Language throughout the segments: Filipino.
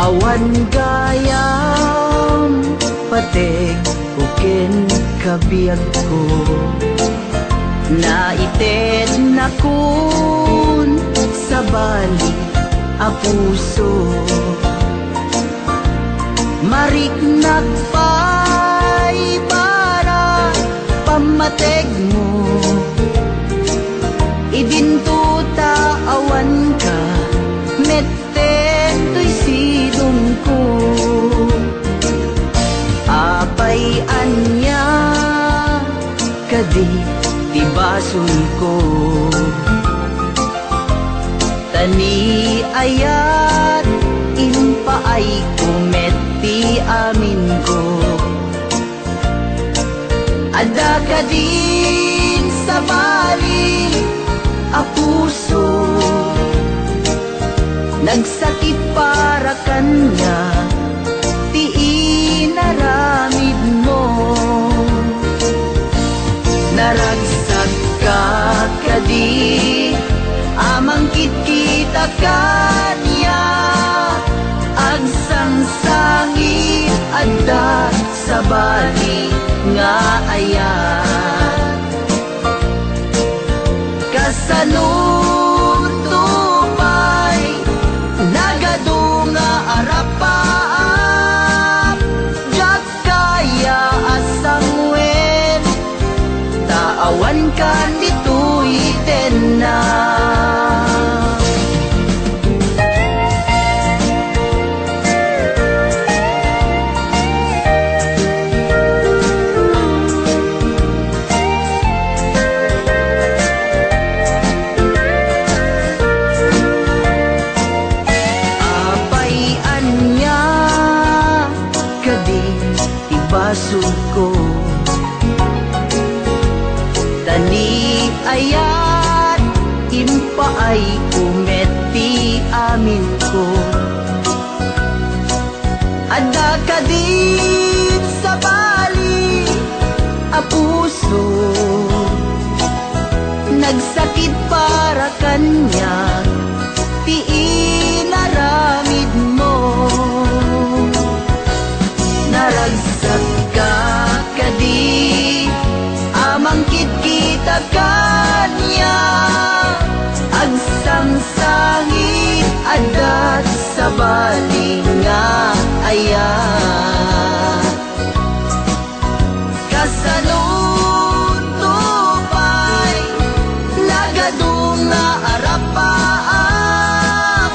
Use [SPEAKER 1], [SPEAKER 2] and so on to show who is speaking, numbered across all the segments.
[SPEAKER 1] Awan gayam patek uken kabiyag ko, naited na kun sa bali a puso. Marik nagpay para pamateg mo, idintuta awan ka meten to'y sidong ko. Apay anya kadi tibasun ko, tani ayat impaay kumeti amin ko. Ada ka din sa bali a puso, nagsakit para kanya, ti inaramid mo. Naragsak ka kadi, amang kita kanya, agsangsangit adda sa bali nga ayan. Kasanun tupay nagadunga arapaap, jak kaya asangwen, taawan ka nito'y tena. Basog ko, tani ayat impaay kumeti amin ko. Ada ka din sa bali a puso, nagsakit para kanya, ti inaramid mo. Naragsak ka kadi, amang kita kanya, agsangsangit adat sa bali nga ayan. Kasanun tupay nagadunga arapaap,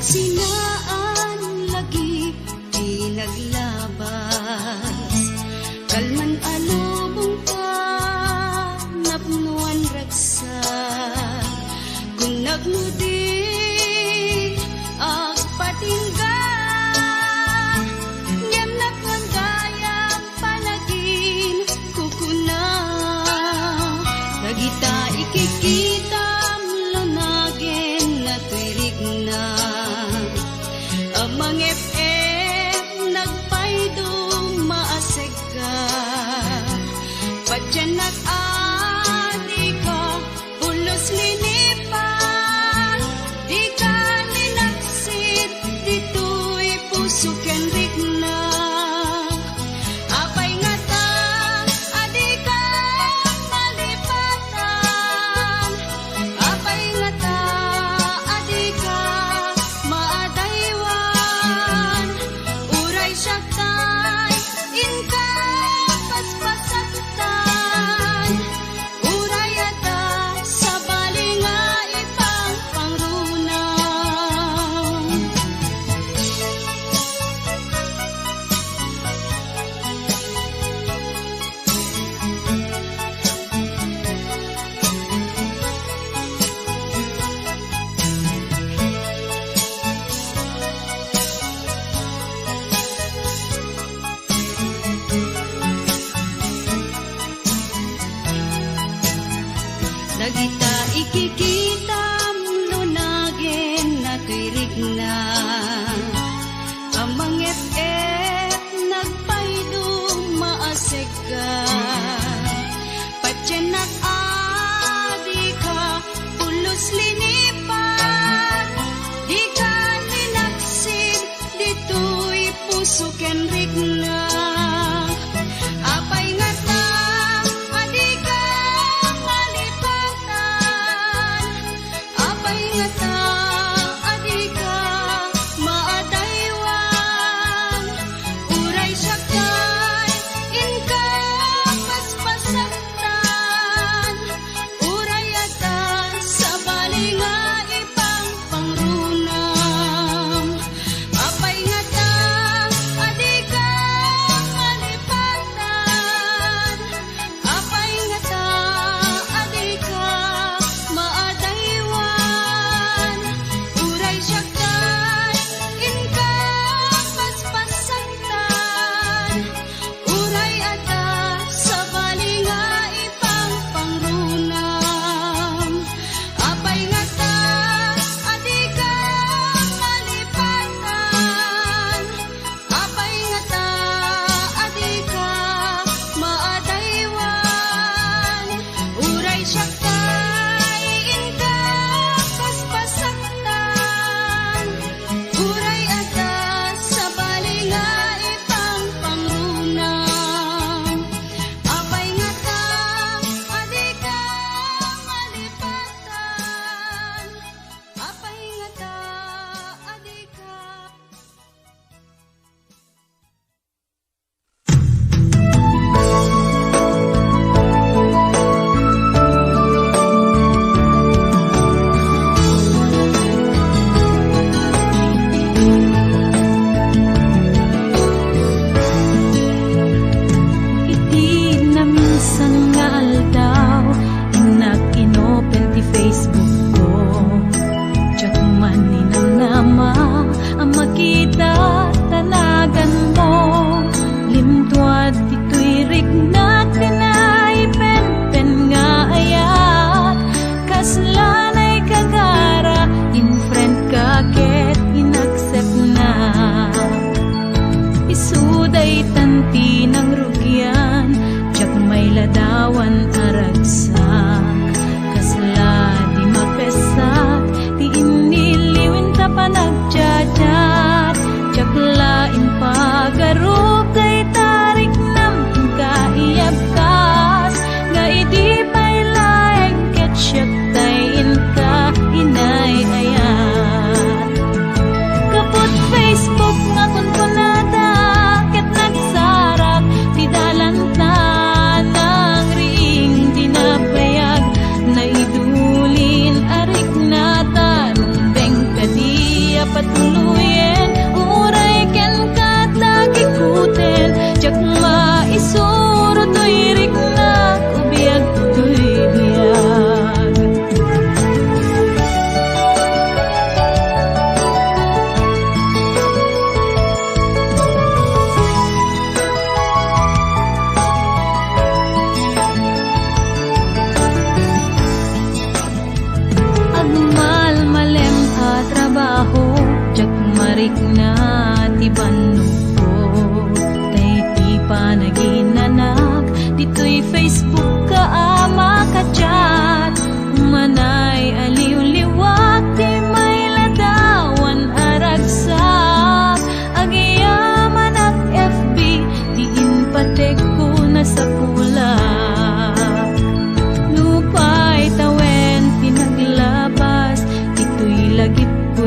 [SPEAKER 2] Sinaan lagi pinaglabas, kalman alubong ka, napnuan raksa, kung nagmudi agpatingga, ngem nagwandayang palagin kukuna, kagita ikikita lunagin na tuirig na,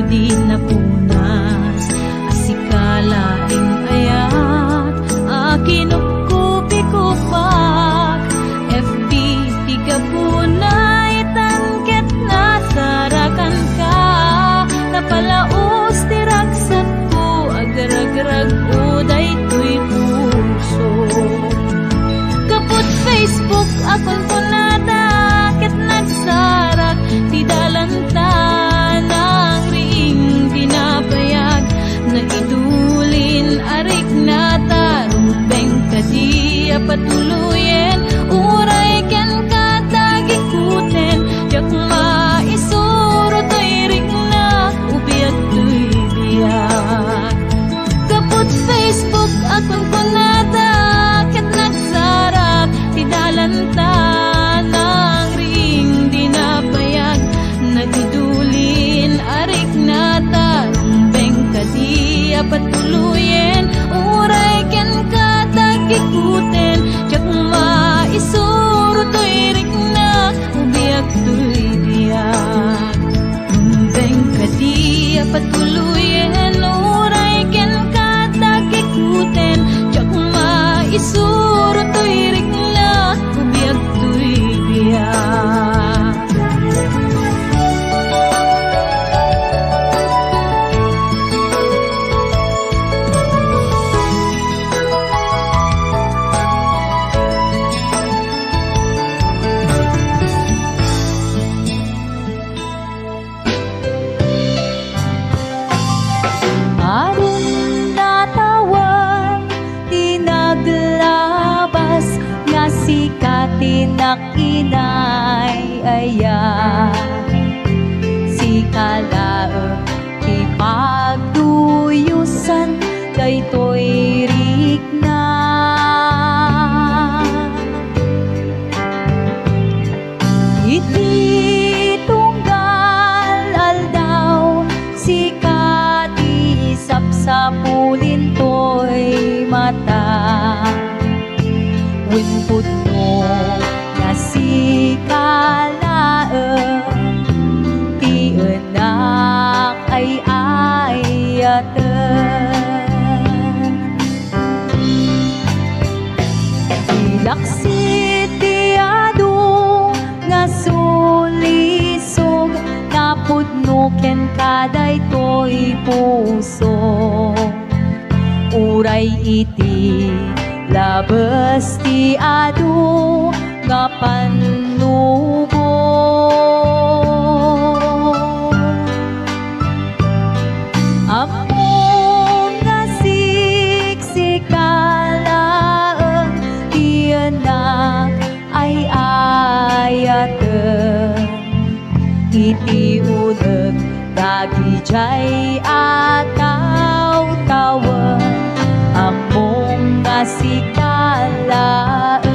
[SPEAKER 3] di napunas, asikalaing ayat, kinupkupi-kupak, FB tiga punay, tangket na sarakan ka, napalaos tiragsat ko, agarag-rag uday to'y puso. Kaput Facebook akon ko nata, ket nagsarak, ti dalanta ng ring pinapayag, na idulin arik nata, rumbeng kadi patuluyen, uray ken katagikuten, jak maisuro to'y ring na, ubiag to'y biyak. Kaput Facebook akon ko nata, ket nagsarak, ti dalanta ng ring dinapayag, nagidulin arik nata, rumbeng kadi patuluyen, uray ken katagikuten, jak maisuro to'y ring na, ubiag to'y biyak. Rumbeng kadi patuluyen, uray ken katagikuten, jak maisuro to'y ring na, ubiag to'y biyak. Aron natawan, tinaglabas, nga sikatin inay aya. Si kalaeng ti pagtuyusan, daytoy rikna. Iti tunggal aldaw, si sapulin to'y mata, winput mo nga si kalaeng, ti anak ay ayatan. Ilaksit ti adu nga sulisog, napudno ken kaday to'y puso, uray iti labas ti adu nga panubo. Among nga siksikalaeng, ti anak ay ayaten, iti uleg dagijay ataw-tawan, among nga sikalaeng.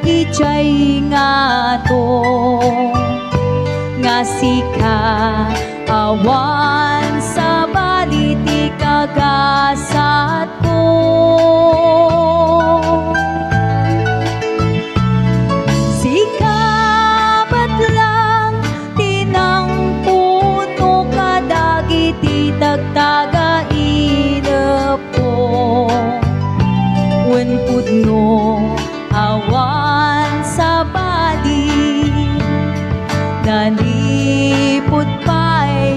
[SPEAKER 3] Ijay nga to, nga sika awan sa baliti kagasat ko. Sika batlang tinang puno kadagiti tagtaga inep ko, wen pudno awan sa bali, nalipod pa'y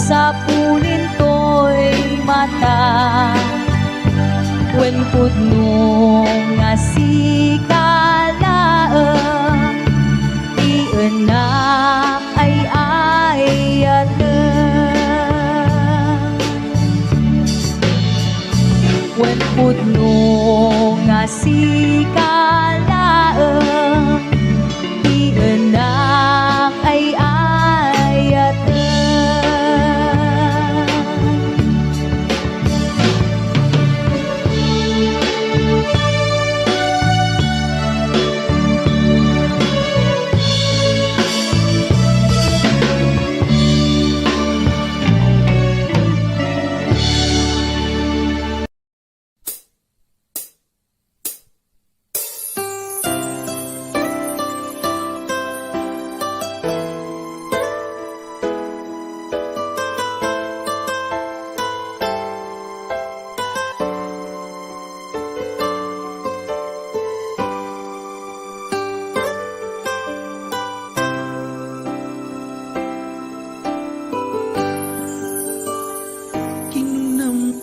[SPEAKER 3] sa pulintoy mata. Wen pudno nga si kalaeng ti enak ay ayaten. Wen pudno nga si kalaeng ti enak ay ayaten.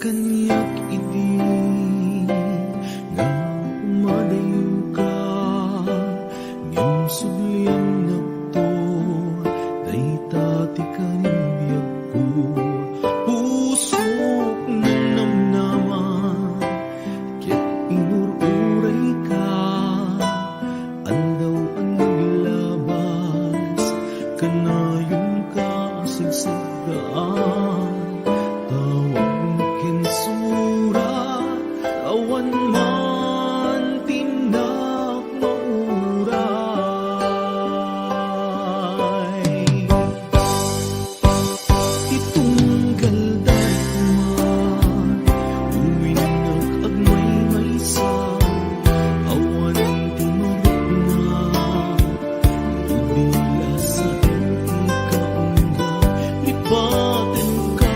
[SPEAKER 4] Kanyak idi nga umadayo ka ngem subliang nakto dayta ti kanindiyag ko pusok ng namnaman ket inururay ka andaw ang naglabas kanayon ka sigsagaan surat awan man tinak mauray itunggal dayman uminag agmay maysa awan ti marikna ubila sa inti kaungga lipaten ka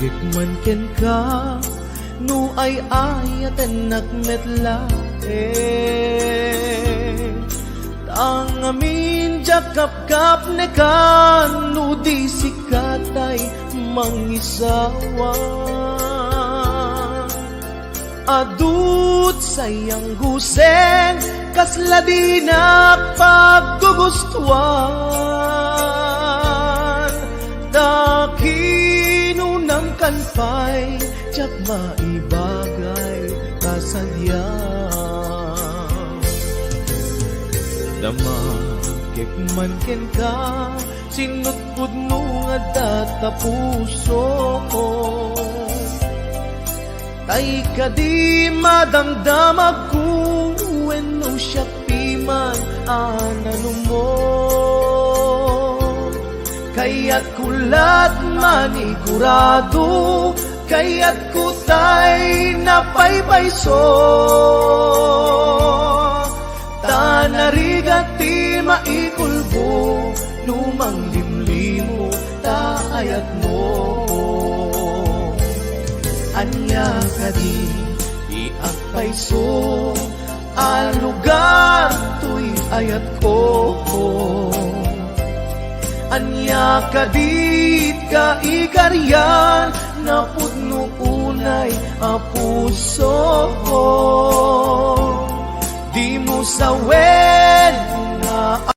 [SPEAKER 4] Kikman ken ka no ay ayaten nakmetla Tang amin jakap kap ne kan no di sikatay mangisawa Adut sayang gusen kasla di paggugustuhan Dakinunang kanpay Tsak maibagay kasadya Damakik man ken ka Sinutpud mo nga data puso ko Tay ka di madamdamag ko Wenno siya piman anano mo Kaya't kulat manigurado Kaya't kutay napaypayso Tanarigati maikulbo Lumang limlimo taayat mo Anya ka di iagpayso Ang lugar to'y ayat ko Anya ka di ka ikaryan Na pudno unay a puso Di mo sawen nga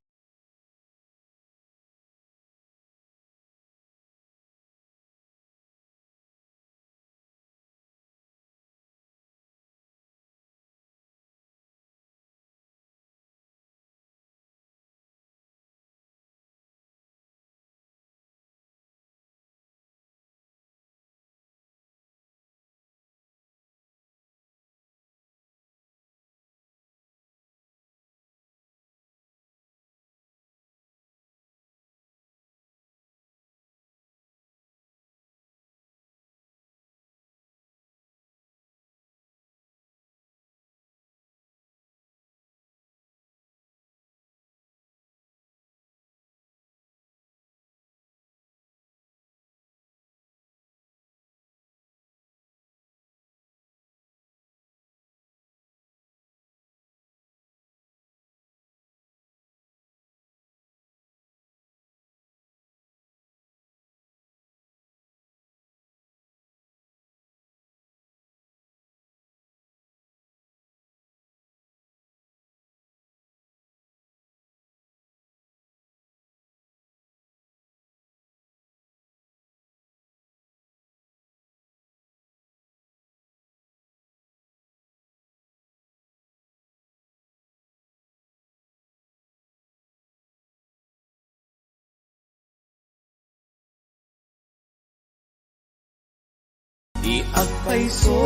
[SPEAKER 4] Iagpayso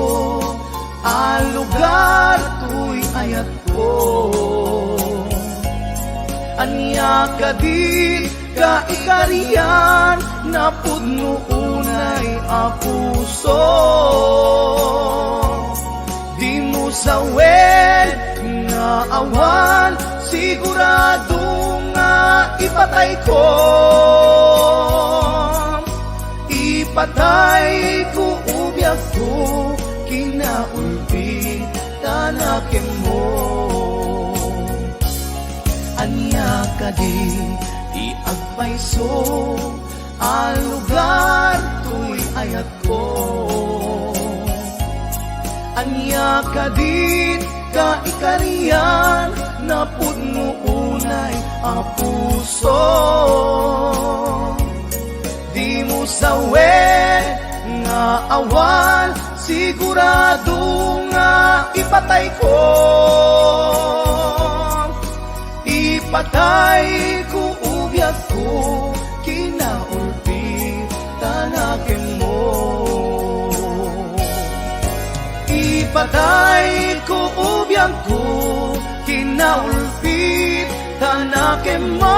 [SPEAKER 4] ang lugar to'y ayat ko Anya ka di ka ikariyan Na pudno unay a puso Di mo sawen nga awan Sigurado nga ipatay ko Ipatay ko ubyak ko Kinaulpi tanakin mo Anya ka di iagpayso Ang lugar to'y ayat ko Anya ka di ka ikariyan Na pudno unay a puso Di mo sawen nga awan Sigurado nga ipatay ko Ipatay ko ubyak ko Kinaulpi tanakin mo Ipatay ko ubyak ko Kinaulpi tanakin mo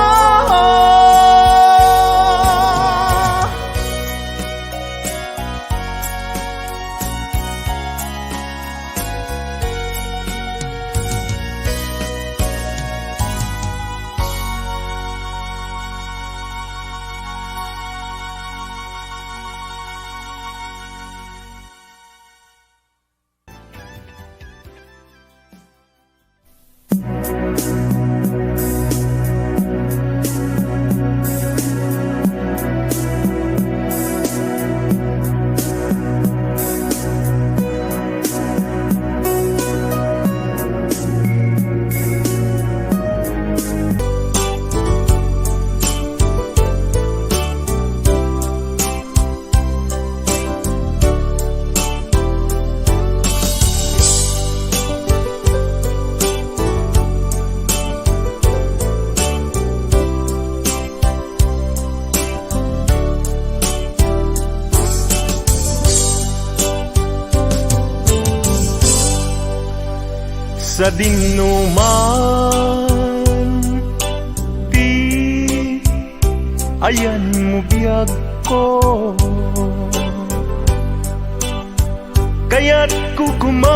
[SPEAKER 4] sa dinuman di ayan mo biyag ko, kaya't kukumaken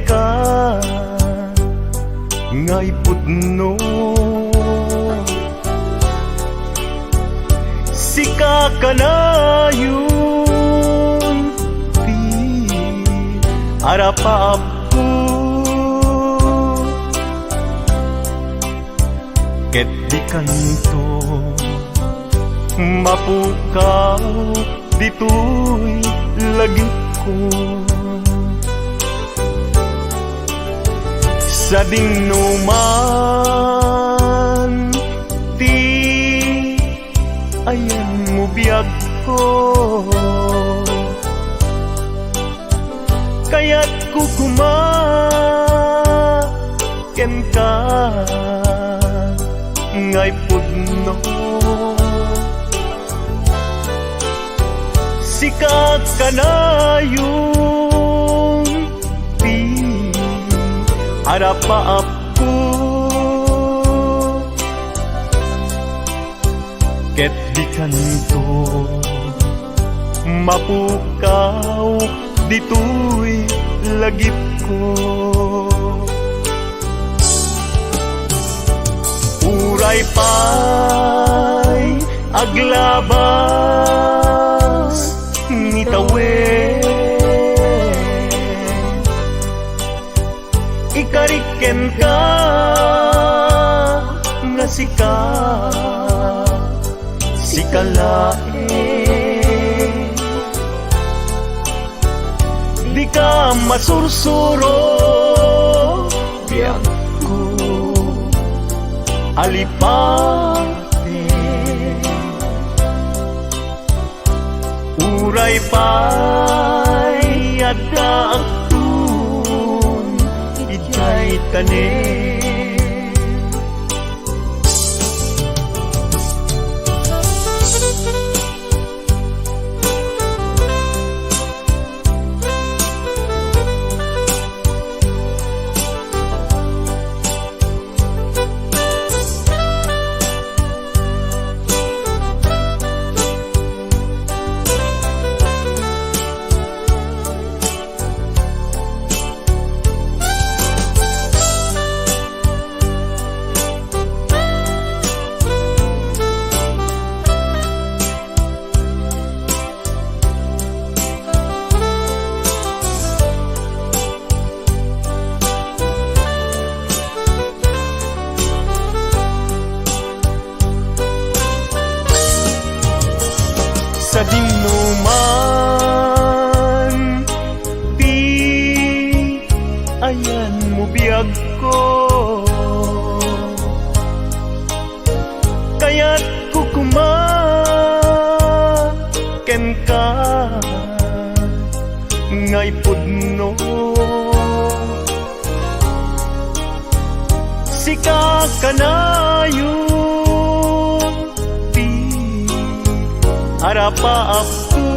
[SPEAKER 4] ka ngay pudno. Sika ka na yun di arapap ko, ket di kanto mapukaw dito'y lagi ko. Sa dinuman di ayan mo biyag ko, kaya't kukumaken ka ngay pudno. Sikat ka na yung di arapaap ko, ket di kanto mapukaw dito'y lagip ko. Uray pa'y aglabas ni tawen, ikariken ka nga sikalae, di ka masursuro biyag ko alipate. Uray pa'y adda aktun ijay tanen, sa dinuman di ayan mo biyag ko, kaya't kukumaken ka ngay pudno. Sika ka na yung di arapaap ko,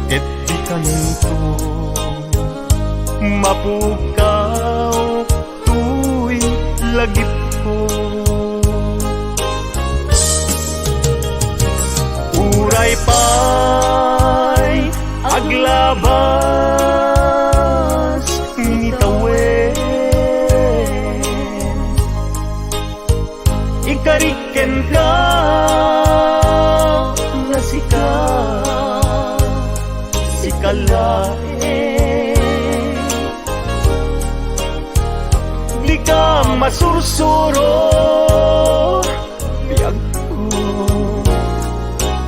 [SPEAKER 4] ket di kanto mapukaw tuy lagip ko. Uray pa'y aglabas ni tawen, ikariken ka nga sikalae, di ka masursuro biyag ko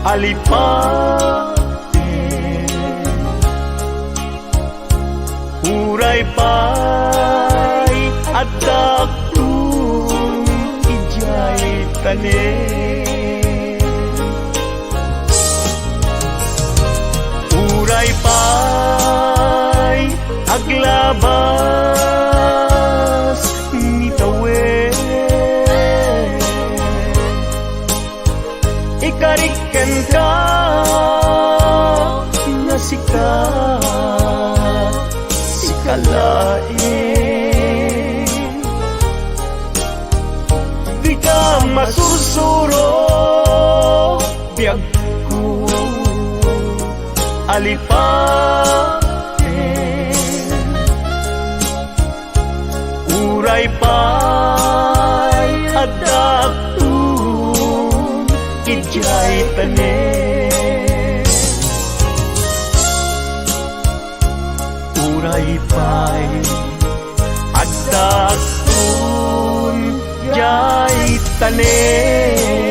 [SPEAKER 4] alipate. Uray pa'y adda aktun ijay tanen, uray pa'y aglabas ni tawen, ikariken ka sikat si kalain. Di ka masursuro biyag ko alipatin. Uray pa'y adaptun ijay tanin. Uray pa'y adaptun ijay tanin.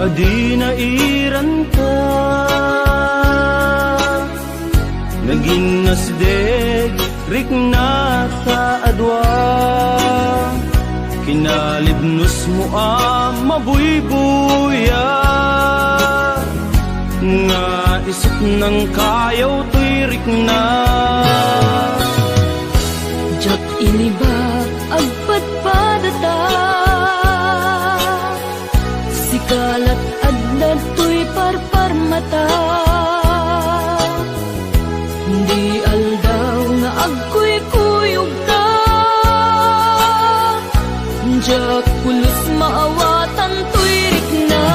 [SPEAKER 5] Adi nairan ka, naging nasdeg, rik na kaadwa. Kinalibnos mo mabuybuya, nga isip ng kayaw to'y rik na.
[SPEAKER 2] Jak ini ba agpadpadata, sikalat adna to'y parparmata. Hindi aldaw nga agkuy-kuyog ka, jak pulos maawatan to'y rikna.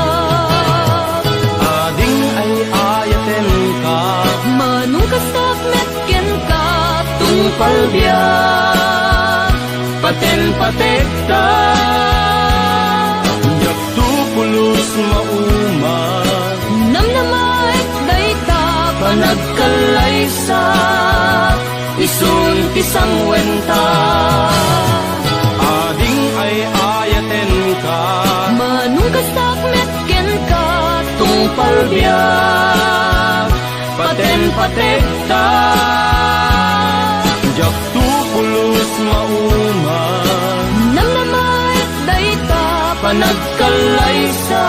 [SPEAKER 5] Ading ay ayaten ka,
[SPEAKER 2] Manong kasakmet ken ka,
[SPEAKER 5] tungpal biyak, paten-patek ka. Jak tupulos mauman,
[SPEAKER 2] namnamait dayta,
[SPEAKER 5] panagkalaysa, isun tisang wenta. Ading ay ayaten ka,
[SPEAKER 2] manong kasakmet ken ka,
[SPEAKER 5] tungpal biyak, paten-patek ka. Jak tupulos mauman,
[SPEAKER 2] namnamait dayta,
[SPEAKER 5] panagkalaysa,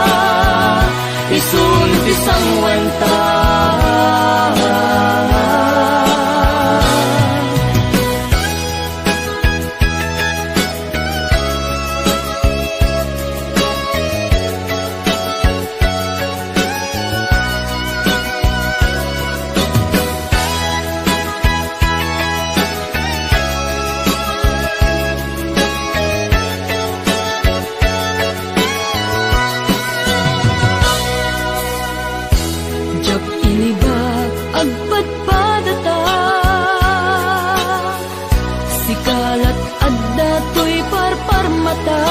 [SPEAKER 5] isun tisang wenta.
[SPEAKER 2] jak ini ba agpadpadata, sikalat adda to'y parparmata.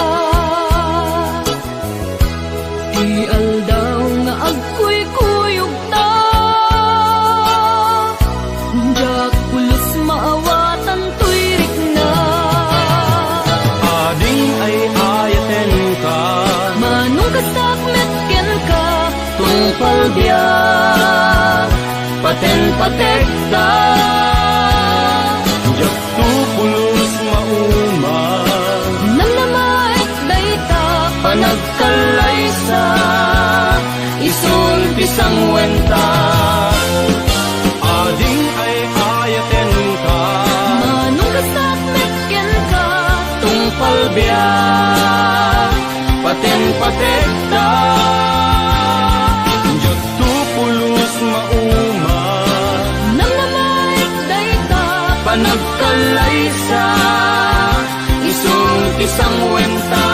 [SPEAKER 2] Di aldaw nga agkuy-kuyog ta, jak pulos maawatan to'y rikna.
[SPEAKER 5] Ading ay ayaten ka,
[SPEAKER 2] Manong kasakmet ken ka,
[SPEAKER 5] tungpal biyak, paten-patek ka. Jak tupulos mauman,
[SPEAKER 2] namnamait dayta,
[SPEAKER 5] panagkalaysa, isun pisang wenta. Ading ay ayaten ka,
[SPEAKER 2] manong kasakmet ken ka,
[SPEAKER 5] tungpal biyak, paten-patek ka. Jak tupulos mauman,
[SPEAKER 2] namnamait dayta,
[SPEAKER 5] panagkalaysa, isun pisang wenta.